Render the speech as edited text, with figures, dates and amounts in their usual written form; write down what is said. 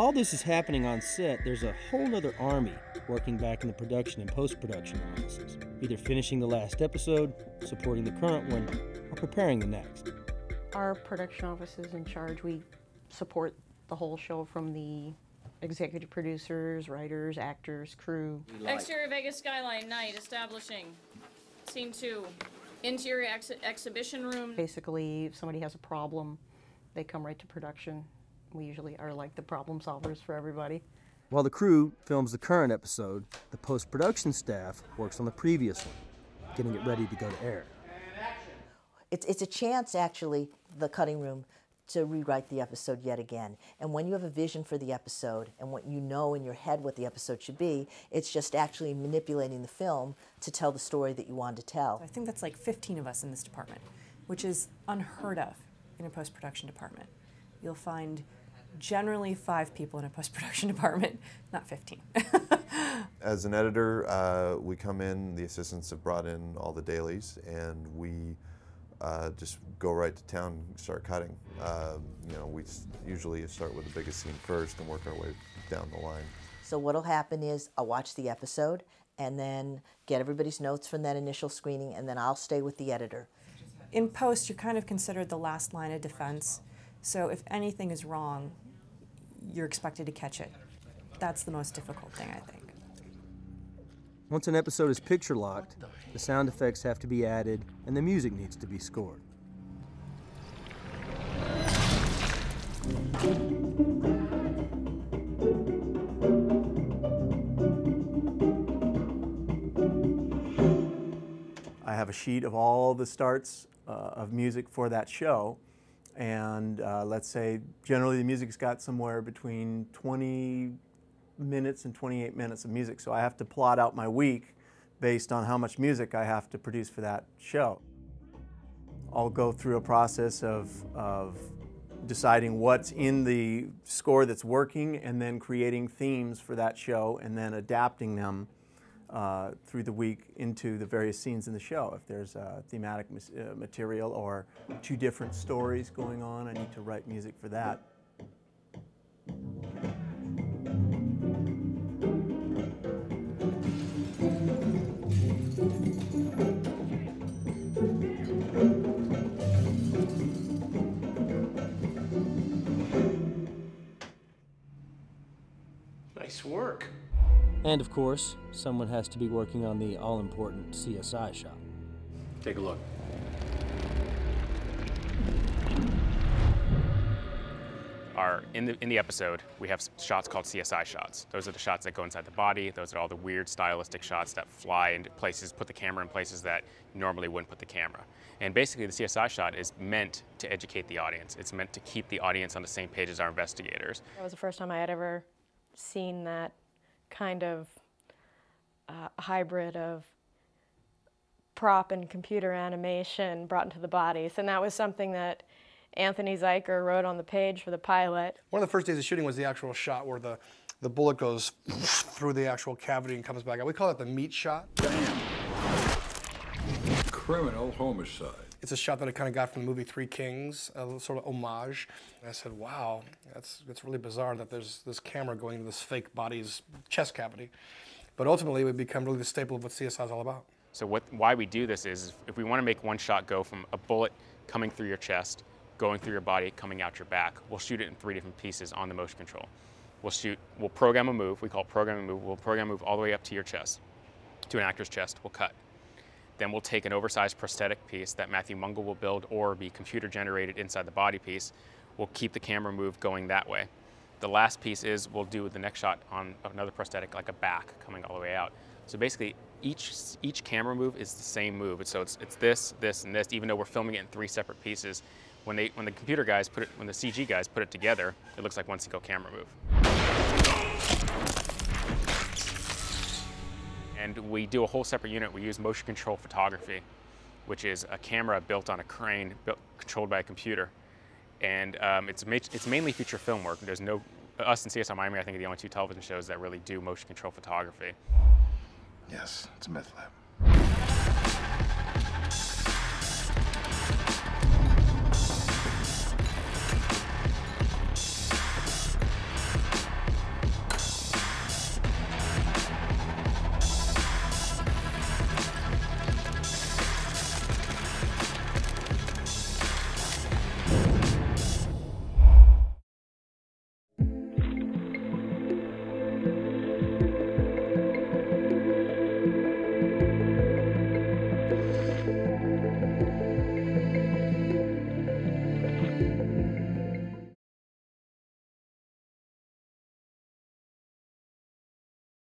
all this is happening on set, there's a whole other army working back in the production and post-production offices, either finishing the last episode, supporting the current one, or preparing the next. Our production office is in charge. We support the whole show from the executive producers, writers, actors, crew. Exterior Vegas skyline, night, establishing. Scene 2. Interior exhibition room. Basically, if somebody has a problem, they come right to production. We usually are like the problem solvers for everybody. While the crew films the current episode, the post-production staff works on the previous one, getting it ready to go to air. It's a chance, actually, the cutting room, to rewrite the episode yet again. And when you have a vision for the episode and what you know in your head what the episode should be, it's just actually manipulating the film to tell the story that you wanted to tell. I think that's like 15 of us in this department, which is unheard of in a post-production department. You'll find generally 5 people in a post-production department, not 15. As an editor, we come in, the assistants have brought in all the dailies, and we just go right to town and start cutting. You know, we usually start with the biggest scene first and work our way down the line. So what'll happen is I'll watch the episode and then get everybody's notes from that initial screening, and then I'll stay with the editor. In post, you're kind of considered the last line of defense. So if anything is wrong, you're expected to catch it. That's the most difficult thing, I think. Once an episode is picture locked, the sound effects have to be added and the music needs to be scored. I have a sheet of all the starts of music for that show, and let's say generally the music's got somewhere between 20 minutes and 28 minutes of music, so I have to plot out my week based on how much music I have to produce for that show. I'll go through a process of deciding what's in the score that's working and then creating themes for that show and then adapting them through the week into the various scenes in the show. If there's thematic material or 2 different stories going on, I need to write music for that. Nice work. And of course, someone has to be working on the all-important CSI shot. Take a look. In the episode, we have shots called CSI shots. Those are the shots that go inside the body. Those are all the weird stylistic shots that fly into places, put the camera in places that you normally wouldn't put the camera. And basically the CSI shot is meant to educate the audience. It's meant to keep the audience on the same page as our investigators. That was the first time I had ever seen that kind of hybrid of prop and computer animation brought into the bodies. And that was something that Anthony Zeiker wrote on the page for the pilot. One of the first days of shooting was the actual shot where the bullet goes through the actual cavity and comes back out. We call it the meat shot. Damn. Criminal homicide. It's a shot that I kind of got from the movie Three Kings, a sort of homage. And I said, wow, that's really bizarre that there's this camera going into this fake body's chest cavity. But ultimately, it would become really the staple of what CSI is all about. So why we do this is if we want to make one shot go from a bullet coming through your chest, going through your body, coming out your back, we'll shoot it in 3 different pieces on the motion control. We'll program a move, we call it program a move. We'll program a move all the way up to your chest, to an actor's chest, we'll cut. Then we'll take an oversized prosthetic piece that Matthew Mungle will build or be computer generated inside the body piece. We'll keep the camera move going that way. The last piece is we'll do the next shot on another prosthetic, like a back coming all the way out. So basically, each camera move is the same move. So it's this, this, and this, even though we're filming it in 3 separate pieces. When the computer guys when the CG guys put it together, it looks like one single camera move. And we do a whole separate unit. We use motion control photography, which is a camera built on a crane, controlled by a computer. And it's mainly feature film work. There's us and CSI Miami, I think, are the only 2 television shows that really do motion control photography. Yes, it's a meth lab.